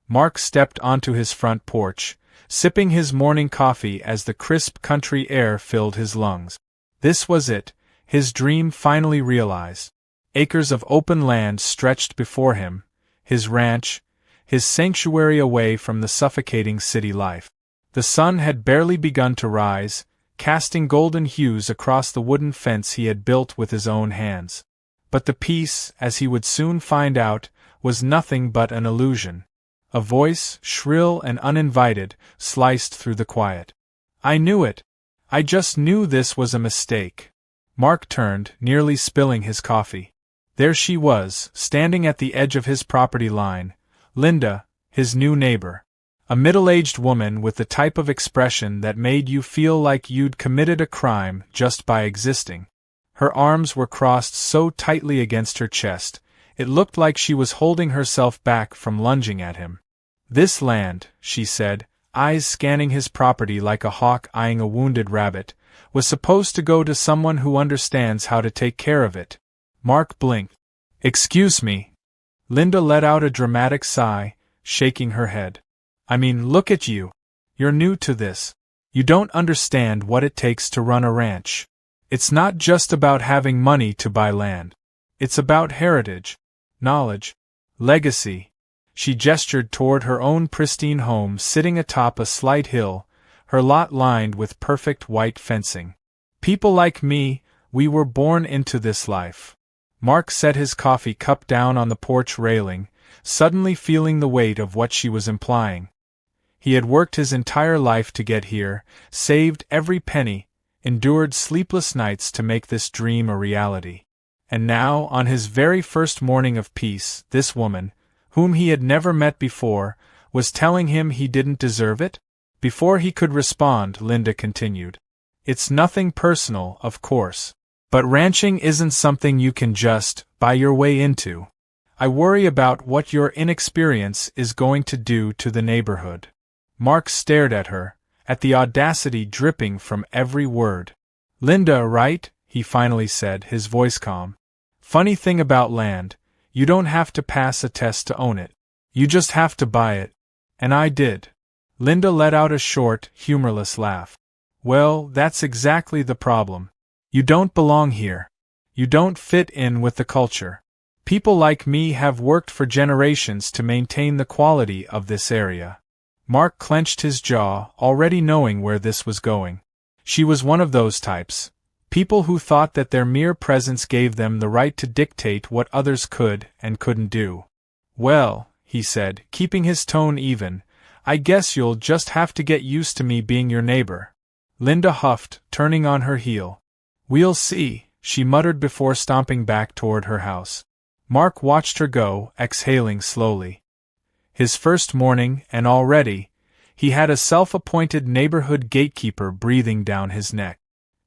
Mark stepped onto his front porch, sipping his morning coffee as the crisp country air filled his lungs. This was it, his dream finally realized. Acres of open land stretched before him, his ranch, his sanctuary away from the suffocating city life. The sun had barely begun to rise, casting golden hues across the wooden fence he had built with his own hands. But the peace, as he would soon find out, was nothing but an illusion. A voice, shrill and uninvited, sliced through the quiet. "I knew it. I just knew this was a mistake." Mark turned, nearly spilling his coffee. There she was, standing at the edge of his property line, Linda, his new neighbor. A middle-aged woman with the type of expression that made you feel like you'd committed a crime just by existing. Her arms were crossed so tightly against her chest, it looked like she was holding herself back from lunging at him. "This land," she said, eyes scanning his property like a hawk eyeing a wounded rabbit, "was supposed to go to someone who understands how to take care of it." Mark blinked. "Excuse me." Linda let out a dramatic sigh, shaking her head. "I mean, look at you. You're new to this. You don't understand what it takes to run a ranch. It's not just about having money to buy land. It's about heritage, knowledge, legacy." She gestured toward her own pristine home sitting atop a slight hill, her lot lined with perfect white fencing. "People like me, we were born into this life." Mark set his coffee cup down on the porch railing, suddenly feeling the weight of what she was implying. He had worked his entire life to get here, saved every penny, endured sleepless nights to make this dream a reality. And now, on his very first morning of peace, this woman, whom he had never met before, was telling him he didn't deserve it? Before he could respond, Linda continued. "It's nothing personal, of course. But ranching isn't something you can just buy your way into. I worry about what your inexperience is going to do to the neighborhood." Mark stared at her, at the audacity dripping from every word. "Linda, right?" he finally said, his voice calm. "Funny thing about land, you don't have to pass a test to own it. You just have to buy it. And I did." Linda let out a short, humorless laugh. "Well, that's exactly the problem. You don't belong here. You don't fit in with the culture. People like me have worked for generations to maintain the quality of this area." Mark clenched his jaw, already knowing where this was going. She was one of those types. People who thought that their mere presence gave them the right to dictate what others could and couldn't do. "Well," he said, keeping his tone even, "I guess you'll just have to get used to me being your neighbor." Linda huffed, turning on her heel. "We'll see," she muttered before stomping back toward her house. Mark watched her go, exhaling slowly. His first morning, and already, he had a self-appointed neighborhood gatekeeper breathing down his neck.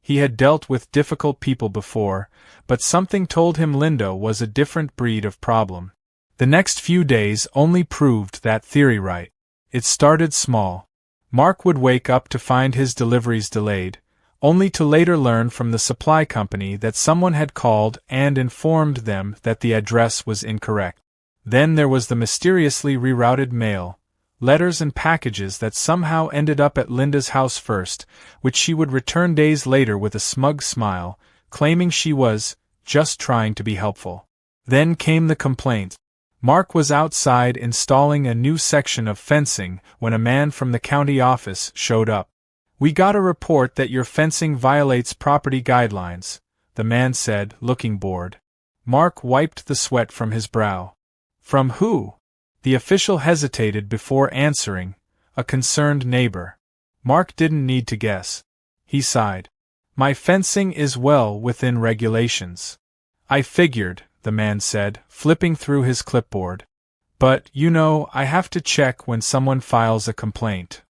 He had dealt with difficult people before, but something told him Linda was a different breed of problem. The next few days only proved that theory right. It started small. Mark would wake up to find his deliveries delayed, only to later learn from the supply company that someone had called and informed them that the address was incorrect. Then there was the mysteriously rerouted mail, letters and packages that somehow ended up at Linda's house first, which she would return days later with a smug smile, claiming she was just trying to be helpful. Then came the complaint. Mark was outside installing a new section of fencing when a man from the county office showed up. "We got a report that your fencing violates property guidelines," the man said, looking bored. Mark wiped the sweat from his brow. "From who?" The official hesitated before answering, "A concerned neighbor." Mark didn't need to guess. He sighed. "My fencing is well within regulations." "I figured," the man said, flipping through his clipboard. "But, you know, I have to check when someone files a complaint."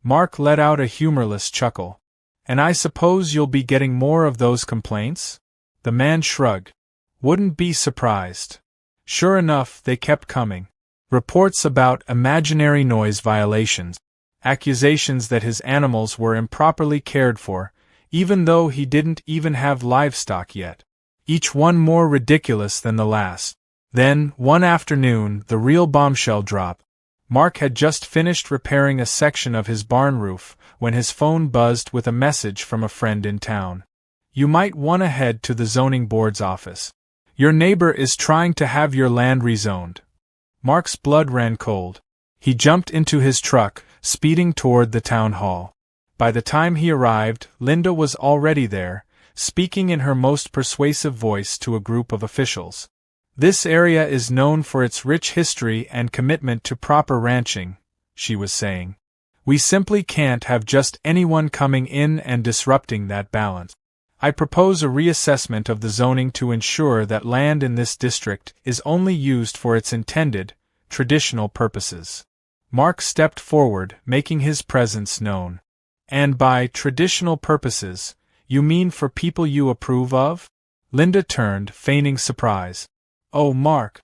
Mark let out a humorless chuckle. "And I suppose you'll be getting more of those complaints?" The man shrugged. "Wouldn't be surprised." Sure enough, they kept coming. Reports about imaginary noise violations, accusations that his animals were improperly cared for, even though he didn't even have livestock yet. Each one more ridiculous than the last. Then, one afternoon, the real bombshell dropped. Mark had just finished repairing a section of his barn roof when his phone buzzed with a message from a friend in town. You might want to head to the zoning board's office. Your neighbor is trying to have your land rezoned. Mark's blood ran cold. He jumped into his truck, speeding toward the town hall. By the time he arrived, Linda was already there, speaking in her most persuasive voice to a group of officials. This area is known for its rich history and commitment to proper ranching, she was saying. We simply can't have just anyone coming in and disrupting that balance. I propose a reassessment of the zoning to ensure that land in this district is only used for its intended, traditional purposes. Mark stepped forward, making his presence known. And by traditional purposes, you mean for people you approve of? Linda turned, feigning surprise. Oh, Mark.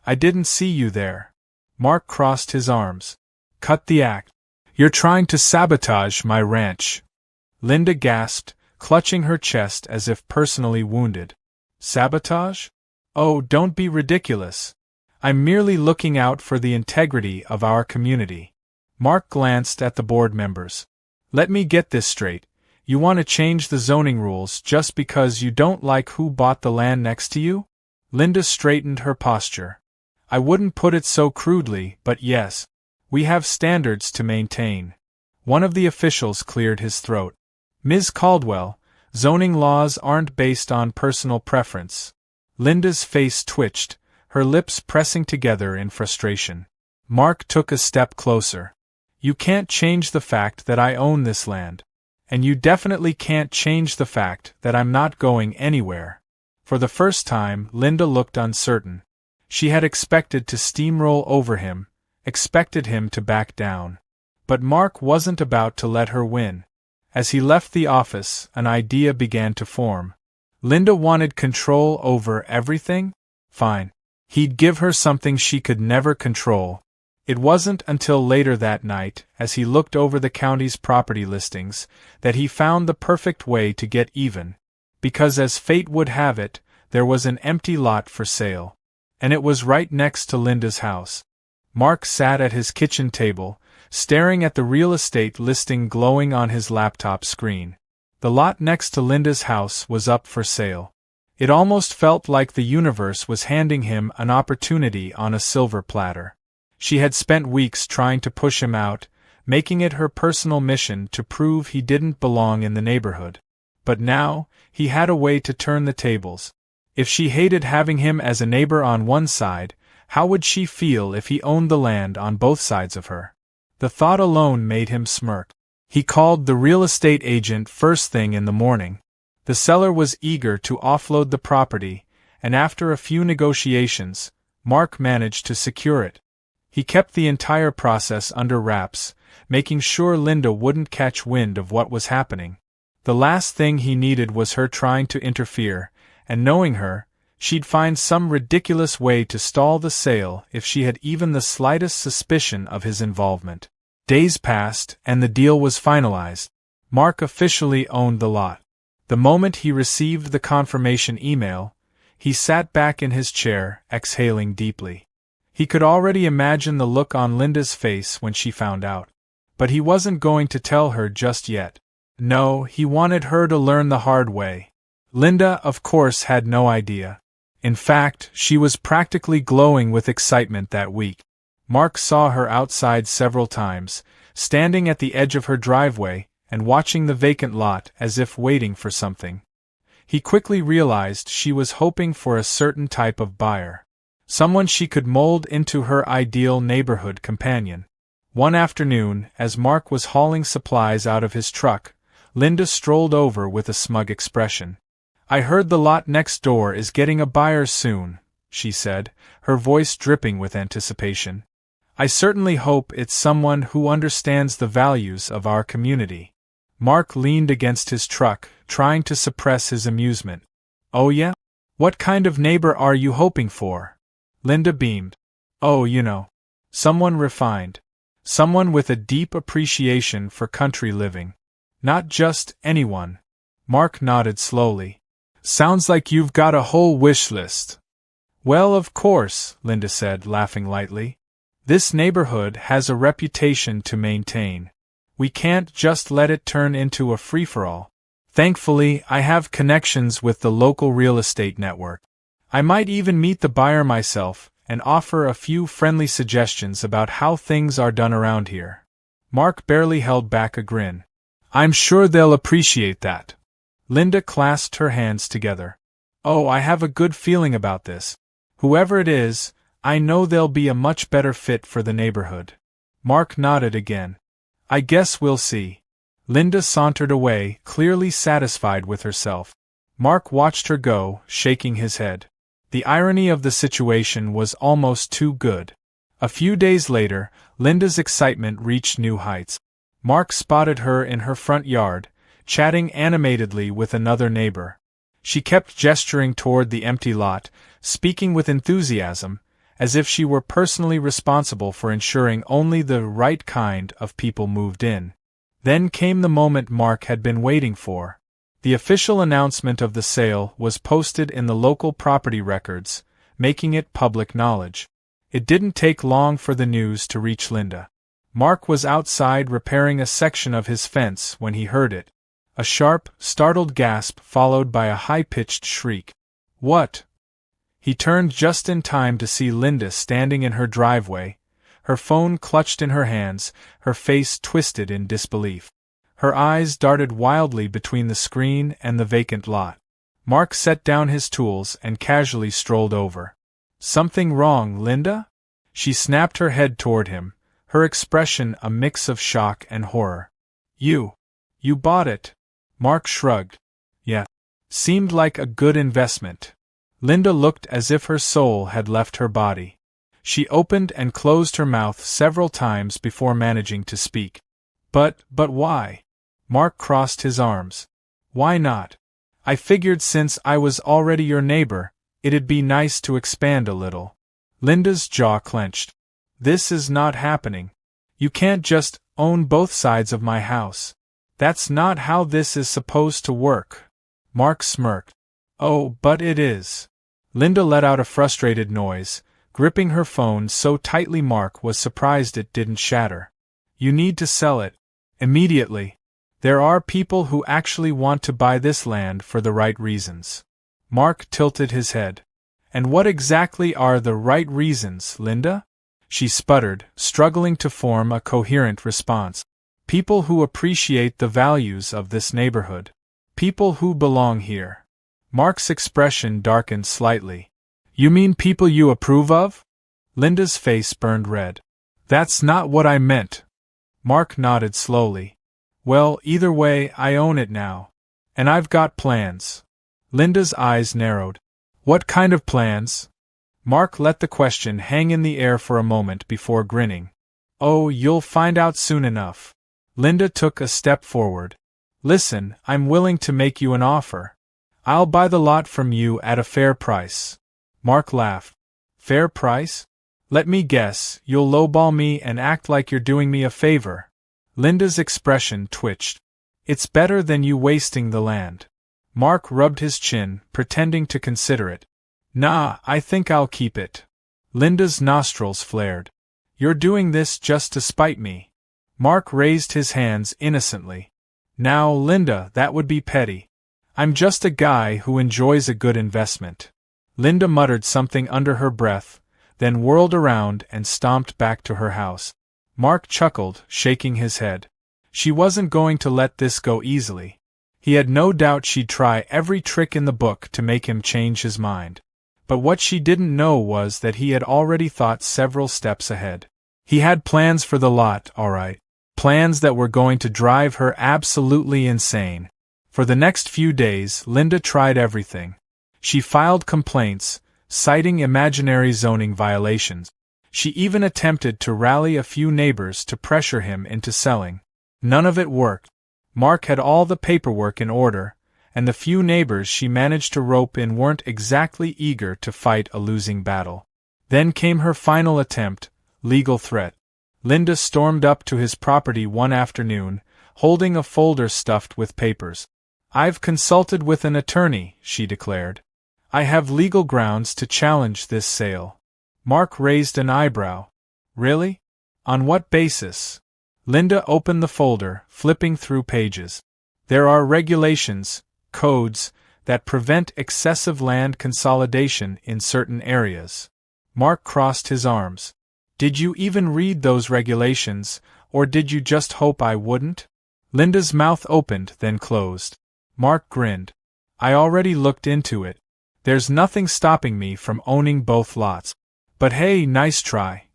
I didn't see you there. Mark crossed his arms. Cut the act. You're trying to sabotage my ranch. Linda gasped, clutching her chest as if personally wounded. Sabotage? Oh, don't be ridiculous. I'm merely looking out for the integrity of our community. Mark glanced at the board members. Let me get this straight. You want to change the zoning rules just because you don't like who bought the land next to you? Linda straightened her posture. I wouldn't put it so crudely, but yes. We have standards to maintain. One of the officials cleared his throat. Ms. Caldwell, zoning laws aren't based on personal preference. Linda's face twitched, her lips pressing together in frustration. Mark took a step closer. You can't change the fact that I own this land. And you definitely can't change the fact that I'm not going anywhere. For the first time, Linda looked uncertain. She had expected to steamroll over him, expected him to back down. But Mark wasn't about to let her win. As he left the office, an idea began to form. Linda wanted control over everything? Fine. He'd give her something she could never control. It wasn't until later that night, as he looked over the county's property listings, that he found the perfect way to get even. Because as fate would have it, there was an empty lot for sale. And it was right next to Linda's house. Mark sat at his kitchen table, staring at the real estate listing glowing on his laptop screen. The lot next to Linda's house was up for sale. It almost felt like the universe was handing him an opportunity on a silver platter. She had spent weeks trying to push him out, making it her personal mission to prove he didn't belong in the neighborhood. But now, he had a way to turn the tables. If she hated having him as a neighbor on one side, how would she feel if he owned the land on both sides of her? The thought alone made him smirk. He called the real estate agent first thing in the morning. The seller was eager to offload the property, and after a few negotiations, Mark managed to secure it. He kept the entire process under wraps, making sure Linda wouldn't catch wind of what was happening. The last thing he needed was her trying to interfere, and knowing her, she'd find some ridiculous way to stall the sale if she had even the slightest suspicion of his involvement. Days passed, and the deal was finalized. Mark officially owned the lot. The moment he received the confirmation email, he sat back in his chair, exhaling deeply. He could already imagine the look on Linda's face when she found out. But he wasn't going to tell her just yet. No, he wanted her to learn the hard way. Linda, of course, had no idea. In fact, she was practically glowing with excitement that week. Mark saw her outside several times, standing at the edge of her driveway and watching the vacant lot as if waiting for something. He quickly realized she was hoping for a certain type of buyer. Someone she could mold into her ideal neighborhood companion. One afternoon, as Mark was hauling supplies out of his truck, Linda strolled over with a smug expression. I heard the lot next door is getting a buyer soon, she said, her voice dripping with anticipation. I certainly hope it's someone who understands the values of our community. Mark leaned against his truck, trying to suppress his amusement. Oh yeah? What kind of neighbor are you hoping for? Linda beamed. Oh, someone refined. Someone with a deep appreciation for country living. Not just anyone. Mark nodded slowly. Sounds like you've got a whole wish list. Well, of course, Linda said, laughing lightly. This neighborhood has a reputation to maintain. We can't just let it turn into a free-for-all. Thankfully, I have connections with the local real estate network. I might even meet the buyer myself and offer a few friendly suggestions about how things are done around here. Mark barely held back a grin. I'm sure they'll appreciate that. Linda clasped her hands together. Oh, I have a good feeling about this. Whoever it is, I know they'll be a much better fit for the neighborhood. Mark nodded again. I guess we'll see. Linda sauntered away, clearly satisfied with herself. Mark watched her go, shaking his head. The irony of the situation was almost too good. A few days later, Linda's excitement reached new heights. Mark spotted her in her front yard, chatting animatedly with another neighbor. She kept gesturing toward the empty lot, speaking with enthusiasm, as if she were personally responsible for ensuring only the right kind of people moved in. Then came the moment Mark had been waiting for. The official announcement of the sale was posted in the local property records, making it public knowledge. It didn't take long for the news to reach Linda. Mark was outside repairing a section of his fence when he heard it. A sharp, startled gasp followed by a high-pitched shriek. What? He turned just in time to see Linda standing in her driveway, her phone clutched in her hands, her face twisted in disbelief. Her eyes darted wildly between the screen and the vacant lot. Mark set down his tools and casually strolled over. Something wrong, Linda? She snapped her head toward him, her expression a mix of shock and horror. You bought it? Mark shrugged. Yeah. Seemed like a good investment. Linda looked as if her soul had left her body. She opened and closed her mouth several times before managing to speak. But why? Mark crossed his arms. Why not? I figured since I was already your neighbor, it'd be nice to expand a little. Linda's jaw clenched. This is not happening. You can't just own both sides of my house. That's not how this is supposed to work. Mark smirked. Oh, but it is. Linda let out a frustrated noise, gripping her phone so tightly Mark was surprised it didn't shatter. You need to sell it. Immediately. There are people who actually want to buy this land for the right reasons. Mark tilted his head. And what exactly are the right reasons, Linda? She sputtered, struggling to form a coherent response. People who appreciate the values of this neighborhood. People who belong here. Mark's expression darkened slightly. You mean people you approve of? Linda's face burned red. That's not what I meant. Mark nodded slowly. Well, either way, I own it now. And I've got plans. Linda's eyes narrowed. What kind of plans? Mark let the question hang in the air for a moment before grinning. Oh, you'll find out soon enough. Linda took a step forward. Listen, I'm willing to make you an offer. I'll buy the lot from you at a fair price. Mark laughed. Fair price? Let me guess, you'll lowball me and act like you're doing me a favor. Linda's expression twitched. It's better than you wasting the land. Mark rubbed his chin, pretending to consider it. Nah, I think I'll keep it. Linda's nostrils flared. You're doing this just to spite me. Mark raised his hands innocently. Now, Linda, that would be petty. I'm just a guy who enjoys a good investment. Linda muttered something under her breath, then whirled around and stomped back to her house. Mark chuckled, shaking his head. She wasn't going to let this go easily. He had no doubt she'd try every trick in the book to make him change his mind. But what she didn't know was that he had already thought several steps ahead. He had plans for the lot, all right. Plans that were going to drive her absolutely insane. For the next few days, Linda tried everything. She filed complaints, citing imaginary zoning violations. She even attempted to rally a few neighbors to pressure him into selling. None of it worked. Mark had all the paperwork in order, and the few neighbors she managed to rope in weren't exactly eager to fight a losing battle. Then came her final attempt, legal threat. Linda stormed up to his property one afternoon, holding a folder stuffed with papers. I've consulted with an attorney, she declared. I have legal grounds to challenge this sale. Mark raised an eyebrow. Really? On what basis? Linda opened the folder, flipping through pages. There are regulations, codes, that prevent excessive land consolidation in certain areas. Mark crossed his arms. Did you even read those regulations, or did you just hope I wouldn't? Linda's mouth opened, then closed. Mark grinned. I already looked into it. There's nothing stopping me from owning both lots. But hey, nice try.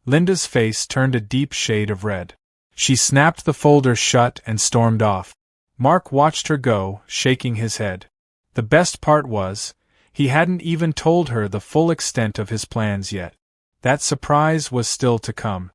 Linda's face turned a deep shade of red. She snapped the folder shut and stormed off. Mark watched her go, shaking his head. The best part was, he hadn't even told her the full extent of his plans yet. That surprise was still to come.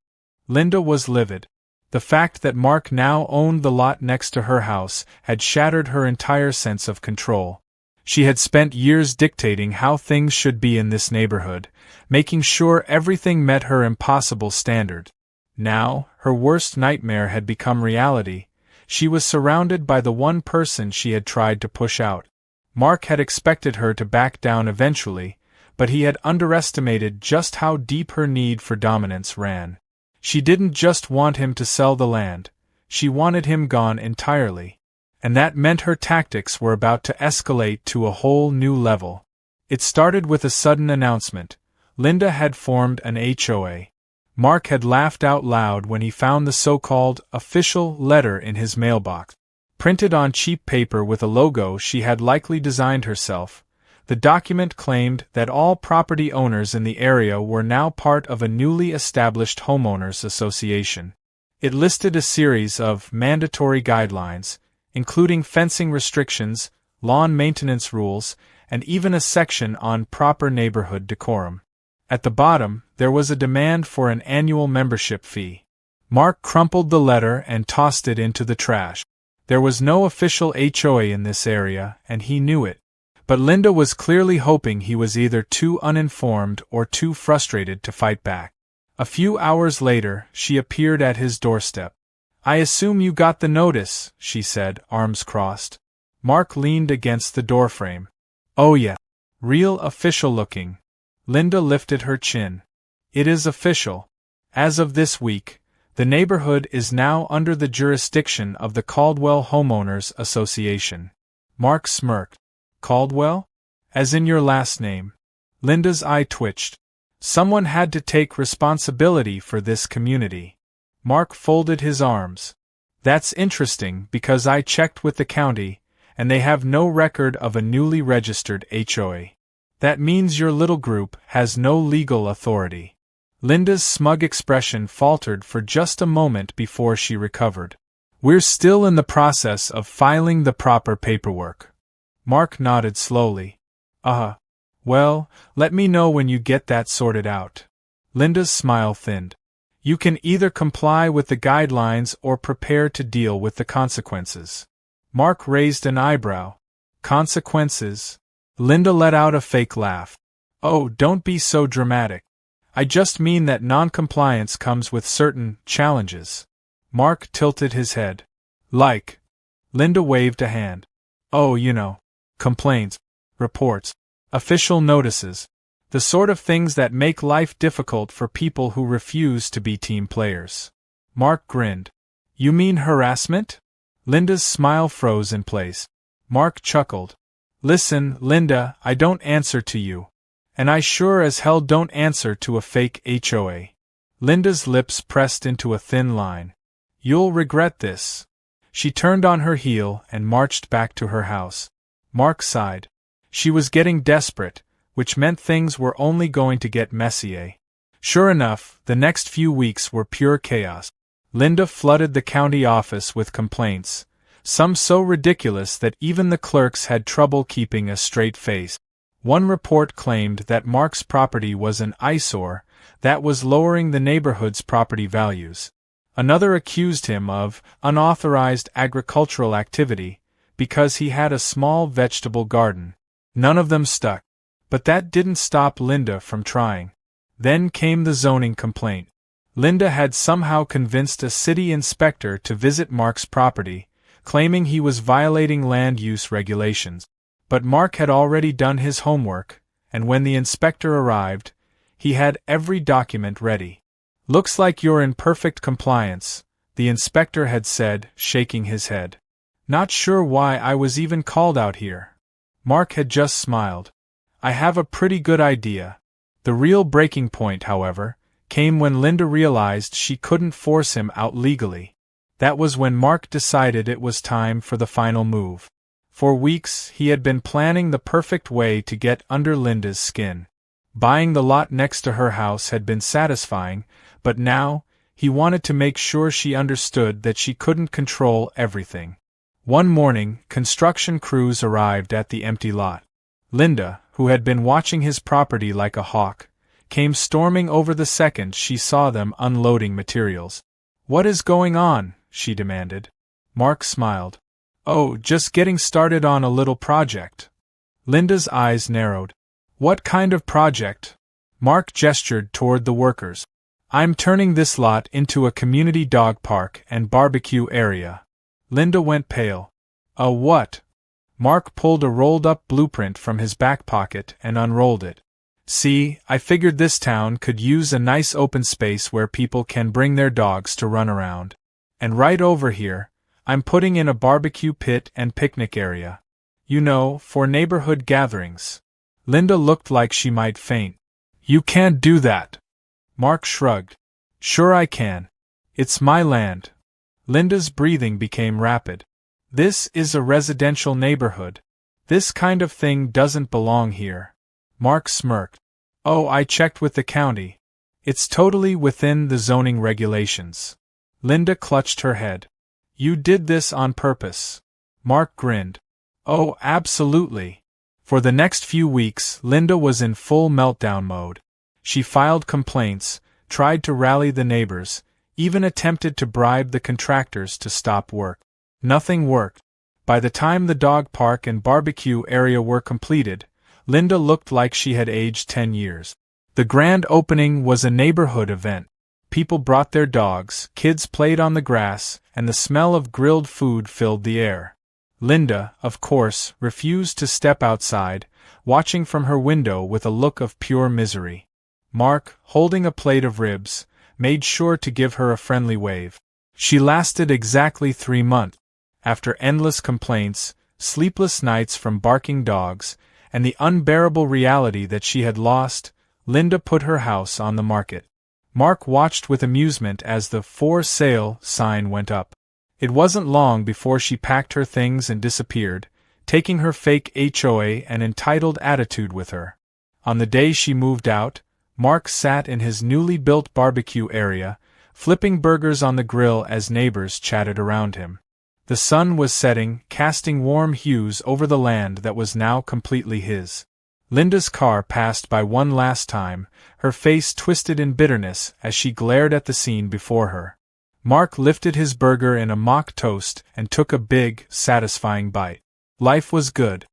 Linda was livid. The fact that Mark now owned the lot next to her house had shattered her entire sense of control. She had spent years dictating how things should be in this neighborhood, making sure everything met her impossible standard. Now, her worst nightmare had become reality. She was surrounded by the one person she had tried to push out. Mark had expected her to back down eventually, but he had underestimated just how deep her need for dominance ran. She didn't just want him to sell the land, she wanted him gone entirely. And that meant her tactics were about to escalate to a whole new level. It started with a sudden announcement. Linda had formed an HOA. Mark had laughed out loud when he found the so-called official letter in his mailbox. Printed on cheap paper with a logo she had likely designed herself, the document claimed that all property owners in the area were now part of a newly established homeowners association. It listed a series of mandatory guidelines, including fencing restrictions, lawn maintenance rules, and even a section on proper neighborhood decorum. At the bottom, there was a demand for an annual membership fee. Mark crumpled the letter and tossed it into the trash. There was no official HOA in this area, and he knew it. But Linda was clearly hoping he was either too uninformed or too frustrated to fight back. A few hours later, she appeared at his doorstep. I assume you got the notice, she said, arms crossed. Mark leaned against the doorframe. Oh yeah. Real official looking. Linda lifted her chin. It is official. As of this week, the neighborhood is now under the jurisdiction of the Caldwell Homeowners Association. Mark smirked. Caldwell? As in your last name. Linda's eye twitched. Someone had to take responsibility for this community. Mark folded his arms. That's interesting because I checked with the county, and they have no record of a newly registered HOA. That means your little group has no legal authority. Linda's smug expression faltered for just a moment before she recovered. We're still in the process of filing the proper paperwork. Mark nodded slowly. Well, let me know when you get that sorted out. Linda's smile thinned. You can either comply with the guidelines or prepare to deal with the consequences. Mark raised an eyebrow. Consequences? Linda let out a fake laugh. Oh, don't be so dramatic. I just mean that non-compliance comes with certain challenges. Mark tilted his head. Like? Linda waved a hand. Oh, you know. Complaints, reports, official notices. The sort of things that make life difficult for people who refuse to be team players. Mark grinned. You mean harassment? Linda's smile froze in place. Mark chuckled. Listen, Linda, I don't answer to you. And I sure as hell don't answer to a fake HOA. Linda's lips pressed into a thin line. You'll regret this. She turned on her heel and marched back to her house. Mark sighed. She was getting desperate, which meant things were only going to get messier. Sure enough, the next few weeks were pure chaos. Linda flooded the county office with complaints, some so ridiculous that even the clerks had trouble keeping a straight face. One report claimed that Mark's property was an eyesore that was lowering the neighborhood's property values. Another accused him of unauthorized agricultural activity because he had a small vegetable garden. None of them stuck. But that didn't stop Linda from trying. Then came the zoning complaint. Linda had somehow convinced a city inspector to visit Mark's property, claiming he was violating land use regulations. But Mark had already done his homework, and when the inspector arrived, he had every document ready. Looks like you're in perfect compliance, the inspector had said, shaking his head. Not sure why I was even called out here. Mark had just smiled. I have a pretty good idea. The real breaking point, however, came when Linda realized she couldn't force him out legally. That was when Mark decided it was time for the final move. For weeks, he had been planning the perfect way to get under Linda's skin. Buying the lot next to her house had been satisfying, but now, he wanted to make sure she understood that she couldn't control everything. One morning, construction crews arrived at the empty lot. Linda, who had been watching his property like a hawk, came storming over the second she saw them unloading materials. "What is going on?" she demanded. Mark smiled. "Oh, just getting started on a little project." Linda's eyes narrowed. "What kind of project?" Mark gestured toward the workers. "I'm turning this lot into a community dog park and barbecue area." Linda went pale. "A what?" Mark pulled a rolled-up blueprint from his back pocket and unrolled it. "See, I figured this town could use a nice open space where people can bring their dogs to run around. And right over here, I'm putting in a barbecue pit and picnic area. You know, for neighborhood gatherings." Linda looked like she might faint. "You can't do that." Mark shrugged. "Sure I can. It's my land." Linda's breathing became rapid. "This is a residential neighborhood. This kind of thing doesn't belong here." Mark smirked. "Oh, I checked with the county. It's totally within the zoning regulations." Linda clutched her head. "You did this on purpose." Mark grinned. "Oh, absolutely." For the next few weeks, Linda was in full meltdown mode. She filed complaints, tried to rally the neighbors, even attempted to bribe the contractors to stop work. Nothing worked. By the time the dog park and barbecue area were completed, Linda looked like she had aged 10 years. The grand opening was a neighborhood event. People brought their dogs, kids played on the grass, and the smell of grilled food filled the air. Linda, of course, refused to step outside, watching from her window with a look of pure misery. Mark, holding a plate of ribs, made sure to give her a friendly wave. She lasted exactly 3 months. After endless complaints, sleepless nights from barking dogs, and the unbearable reality that she had lost, Linda put her house on the market. Mark watched with amusement as the "for sale" sign went up. It wasn't long before she packed her things and disappeared, taking her fake HOA and entitled attitude with her. On the day she moved out, Mark sat in his newly built barbecue area, flipping burgers on the grill as neighbors chatted around him. The sun was setting, casting warm hues over the land that was now completely his. Linda's car passed by one last time, her face twisted in bitterness as she glared at the scene before her. Mark lifted his burger in a mock toast and took a big, satisfying bite. Life was good.